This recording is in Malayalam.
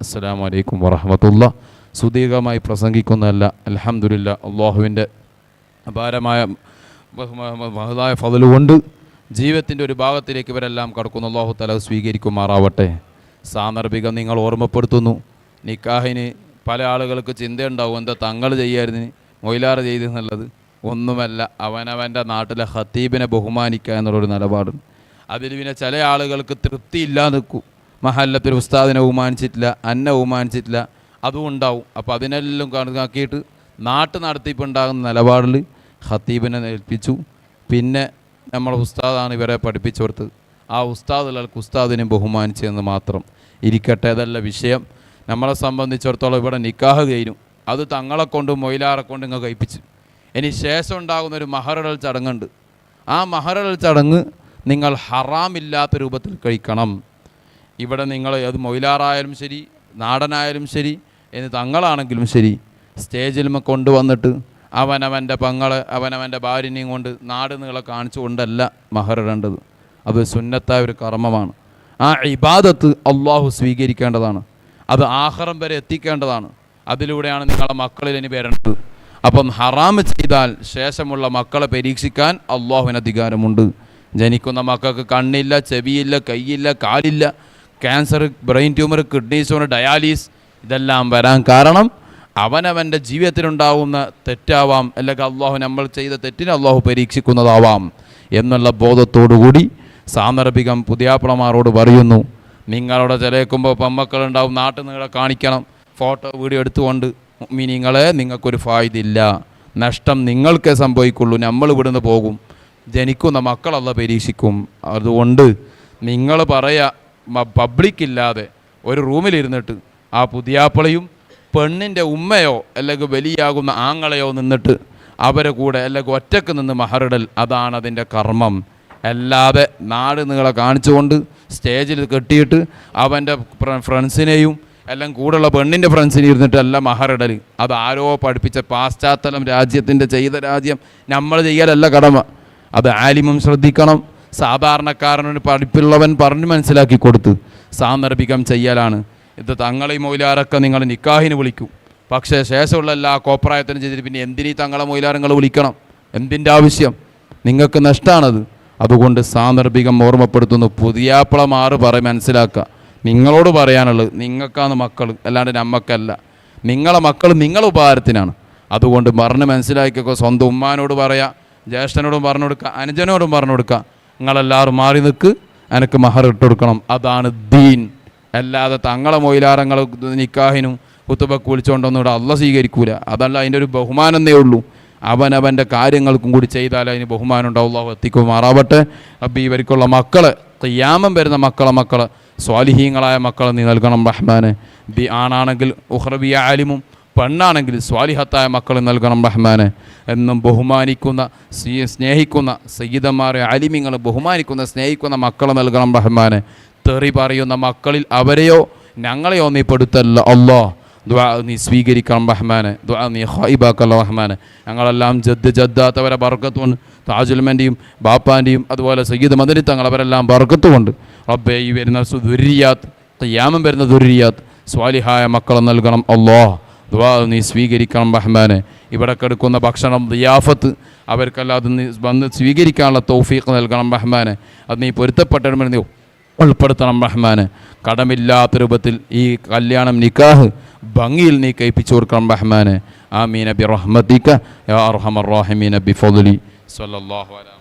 അസ്സലാമു അലൈക്കും വറഹ്മത്തുള്ളാഹി. സുദീർഘമായി പ്രസംഗിക്കുന്നതല്ല. അൽഹംദുലില്ലാഹ്, അള്ളാഹുവിൻ്റെ അപാരമായ മഹതായ ഫള് കൊണ്ട് ജീവിതത്തിൻ്റെ ഒരു ഭാഗത്തിലേക്ക് ഇവരെല്ലാം കടക്കുന്നു. അല്ലാഹു തആല സ്വീകരിക്കുമാറാവട്ടെ. സാന്ദർഭികം നിങ്ങൾ ഓർമ്മപ്പെടുത്തുന്നു. നിക്കാഹിന് പല ആളുകൾക്ക് ചിന്തയുണ്ടാവും, എന്താ തങ്ങൾ ചെയ്യായിരുന്നു, മൊയ്ലാറ് ചെയ്തെന്നുള്ളത്. ഒന്നുമല്ല, അവനവൻ്റെ നാട്ടിലെ ഖത്തീബിനെ ബഹുമാനിക്കുക എന്നുള്ളൊരു നിലപാടുണ്ട്. അതിൽ പിന്നെ ചില ആളുകൾക്ക് തൃപ്തിയില്ലാതെ നിൽക്കും. മഹല്ലത്തിൽ ഉസ്താദിനെ ബഹുമാനിച്ചിട്ടില്ല, അന്നെ ബഹുമാനിച്ചിട്ടില്ല, അതും ഉണ്ടാവും. അപ്പോൾ അതിനെല്ലാം കണക്കാക്കിയിട്ട് നാട്ട് നടത്തിപ്പുണ്ടാകുന്ന നിലപാടിൽ ഖത്തീബിനെ ഏൽപ്പിച്ചു. പിന്നെ നമ്മളെ ഉസ്താദാണ് ഇവരെ പഠിപ്പിച്ചു കൊടുത്തത്. ആ ഉസ്താദുകൾക്ക് ഉസ്താദിനെ ബഹുമാനിച്ചതെന്ന് മാത്രം ഇരിക്കട്ടെ. അതല്ല വിഷയം. നമ്മളെ സംബന്ധിച്ചിടത്തോളം ഇവിടെ നിക്കാഹ് കഴിഞ്ഞു. അത് തങ്ങളെ കൊണ്ടും മൊയ്ലാറെ കൊണ്ട് ഇങ്ങ് കഴിപ്പിച്ചു. ഇനി ശേഷം ഉണ്ടാകുന്നൊരു മഹറിടൽ ചടങ്ങുണ്ട്. ആ മഹറിടൽ ചടങ്ങ് നിങ്ങൾ ഹറാമില്ലാത്ത രൂപത്തിൽ കഴിക്കണം. ഇവിടെ നിങ്ങൾ അത് മൊയ്ലാറായാലും ശരി, നാടനായാലും ശരി, ഇനി തങ്ങളാണെങ്കിലും ശരി, സ്റ്റേജിൽ കൊണ്ടുവന്നിട്ട് അവനവൻ്റെ പങ്ങളെ അവനവൻ്റെ ഭാര്യനെയും കൊണ്ട് നാട് നീളെ കാണിച്ചു കൊണ്ടല്ല മഹറിടേണ്ടത്. അത് സുന്നത്തായ ഒരു കർമ്മമാണ്. ആ ഇബാദത്ത് അള്ളാഹു സ്വീകരിക്കേണ്ടതാണ്. അത് ആഖിറം വരെ എത്തിക്കേണ്ടതാണ്. അതിലൂടെയാണ് നിങ്ങളെ മക്കളിൽ ഇനി വരേണ്ടത്. അപ്പം ഹറാം ചെയ്താൽ ശേഷമുള്ള മക്കളെ പരീക്ഷിക്കാൻ അള്ളാഹുവിന് അധികാരമുണ്ട്. ജനിക്കുന്ന മക്കൾക്ക് കണ്ണില്ല, ചെവിയില്ല, കൈയില്ല, കാലില്ല, cancer, brain tumour, kidney stone, dialysis, ഇതെല്ലാം വരാൻ കാരണം അവനവൻ്റെ ജീവിതത്തിലുണ്ടാവുന്ന തെറ്റാവാം, അല്ലെങ്കിൽ അള്ളാഹു നമ്മൾ ചെയ്ത തെറ്റിനെ അള്ളാഹു പരീക്ഷിക്കുന്നതാവാം എന്നുള്ള ബോധത്തോടുകൂടി സാന്ദർഭികം പുതിയാപ്പിളമാരോട് പറയുന്നു. നിങ്ങളവിടെ ചിലക്കുമ്പോൾ പെമ്മക്കളുണ്ടാവും, നാട്ടിൽ നിങ്ങളെ കാണിക്കണം, ഫോട്ടോ വീഡിയോ എടുത്തുകൊണ്ട് നിങ്ങളെ നിങ്ങൾക്കൊരു ഫായിദില്ല, നഷ്ടം നിങ്ങൾക്കേ സംഭവിക്കുള്ളൂ. നമ്മൾ ഇവിടുന്ന് പോകും, ജനിക്കുന്ന മക്കളല്ല പരീക്ഷിക്കും. അതുകൊണ്ട് നിങ്ങൾ പറയാ പബ്ലിക്കില്ലാതെ ഒരു റൂമിലിരുന്നിട്ട് ആ പുതിയാപ്പിളയും പെണ്ണിൻ്റെ ഉമ്മയോ അല്ലെങ്കിൽ വലിയാകുന്ന ആങ്ങളെയോ നിന്നിട്ട് അവരെ കൂടെ അല്ലെങ്കിൽ ഒറ്റക്ക് നിന്ന് മഹറിടൽ, അതാണ് അതിൻ്റെ കർമ്മം. അല്ലാതെ നാട് നിങ്ങളെ കാണിച്ചുകൊണ്ട് സ്റ്റേജിൽ കെട്ടിയിട്ട് അവൻ്റെ ഫ്രണ്ട്സിനെയും എല്ലാം കൂടെയുള്ള പെണ്ണിൻ്റെ ഫ്രണ്ട്സിനെ ഇരുന്നിട്ടല്ല മഹറിടൽ. അത് ആരോ പഠിപ്പിച്ച പാശ്ചാത്തലം രാജ്യത്തിൻ്റെ ചെയ്ത രാജ്യം നമ്മൾ ചെയ്യലല്ല കടമ. അത് ആലിമും ശ്രദ്ധിക്കണം, സാധാരണക്കാരനൊരു പഠിപ്പുള്ളവൻ പറഞ്ഞ് മനസ്സിലാക്കി കൊടുത്ത് സാന്ദർഭികം ചെയ്യലാണ്. ഇത് തങ്ങളെ മൊയ്ലാറൊക്കെ നിങ്ങൾ നിക്കാഹിന് വിളിക്കും, പക്ഷേ ശേഷമുള്ള എല്ലാ കോപ്രായത്തിനും ചെയ്തിട്ട് പിന്നെ എന്തിനീ തങ്ങളെ മൊയ്ലാരങ്ങൾ വിളിക്കണം? എന്തിൻ്റെ ആവശ്യം? നിങ്ങൾക്ക് നഷ്ടമാണത്. അതുകൊണ്ട് സാന്ദർഭികം ഓർമ്മപ്പെടുത്തുന്നു. പുതിയാപ്പിളമാറ് മനസ്സിലാക്കുക. നിങ്ങളോട് പറയാനുള്ളത്, നിങ്ങൾക്കാണ് മക്കൾ, അല്ലാണ്ട് നമ്മക്കല്ല. നിങ്ങളെ മക്കൾ നിങ്ങളെ ഉപകാരത്തിനാണ്. അതുകൊണ്ട് പറഞ്ഞ് മനസ്സിലാക്കിയൊക്കെ സ്വന്തം ഉമ്മാനോട് പറയാം, ജ്യേഷ്ഠനോടും പറഞ്ഞു കൊടുക്കുക, അനുജനോടും പറഞ്ഞു കൊടുക്കുക, നിങ്ങളെല്ലാവരും മാറി നിൽക്ക്, എനിക്ക് മഹർ ഇട്ട് കൊടുക്കണം. അതാണ് ദീൻ. അല്ലാതെ തങ്ങളെ മൊയ്ലാരങ്ങൾ നിക്കാഹിനും കുത്തുബക്ക് വിളിച്ചുകൊണ്ടൊന്നും അള്ളാഹ് സ്വീകരിക്കൂല. അതല്ല, അതിൻ്റെ ഒരു ബഹുമാനമേ ഉള്ളൂ. അവനവൻ്റെ കാര്യങ്ങൾക്കും കൂടി ചെയ്താൽ അതിന് ബഹുമാനം ഉണ്ടാവും. അള്ളാഹു എത്തിക്കുമാറാവട്ടെ. അപ്പം ഇവർക്കുള്ള മക്കളെ, ഖിയാമം വരുന്ന മക്കളെ സ്വാലിഹീങ്ങളായ മക്കളെ നീ നൽകണം റഹ്മാനെ. ആണാണെങ്കിൽ ഉഖ്റവിയ ആലിമും, പെണ്ണാണെങ്കിൽ സ്വാലിഹത്തായ മക്കൾ നൽകണം റഹ്മാനെ. എന്നും ബഹുമാനിക്കുന്ന സ്നേഹിക്കുന്ന സയ്യിദന്മാരെ ആലിമിങ്ങളെ ബഹുമാനിക്കുന്ന സ്നേഹിക്കുന്ന മക്കളെ നൽകണം റഹ്മാനെ. തെറി പറയുന്ന മക്കളിൽ അവരെയോ ഞങ്ങളെയോ നീ പെടുത്തല്ല അല്ലാഹ്. ദുആ നീ സ്വീകരിക്കണം റഹ്മാനെ. ദുആ നീ ഖൈബാക്കല്ല റഹ്മാനെ. ഞങ്ങളെല്ലാം ജദ്ദാത്തവരെ ബർക്കത്തുകൊണ്ട്, താജുൽമൻ്റെയും ബാപ്പാൻ്റെയും അതുപോലെ സയ്യിദ് മദനി തങ്ങൾ അവരെല്ലാം ബർക്കത്തുകൊണ്ട് റബ്ബേ ഈ വരുന്ന ദുരിയാത്ത്, ഖിയാമം വരുന്ന ദുരിയാത്ത് സ്വാലിഹായ മക്കളെ നൽകണം അല്ലാഹ്. ദുആ നീ സ്വീകരിക്കണം റഹ്മാനെ. ഇവിടെ കിടക്കുന്ന ഭക്ഷണം ദിയാഫത്ത് അവർക്കെല്ലാം അത് നീ വന്ന് സ്വീകരിക്കാനുള്ള തൗഫീഖ് നൽകണം റഹ്മാനെ. അത് നീ പൊരുത്തപ്പെട്ടവരെ നീ ഉൾപ്പെടുത്തണം റഹ്മാനെ. കടമില്ലാത്ത രൂപത്തിൽ ഈ കല്യാണം നിക്കാഹ് ഭംഗിയിൽ നീ കഴിപ്പിച്ചു കൊടുക്കണം റഹ്മാനെ. ആമീന ബിറഹ്മതിക യാ അർഹമർ റഹീമീന ബിഫദ്ലി സ്വല്ലല്ലാഹു അലൈഹി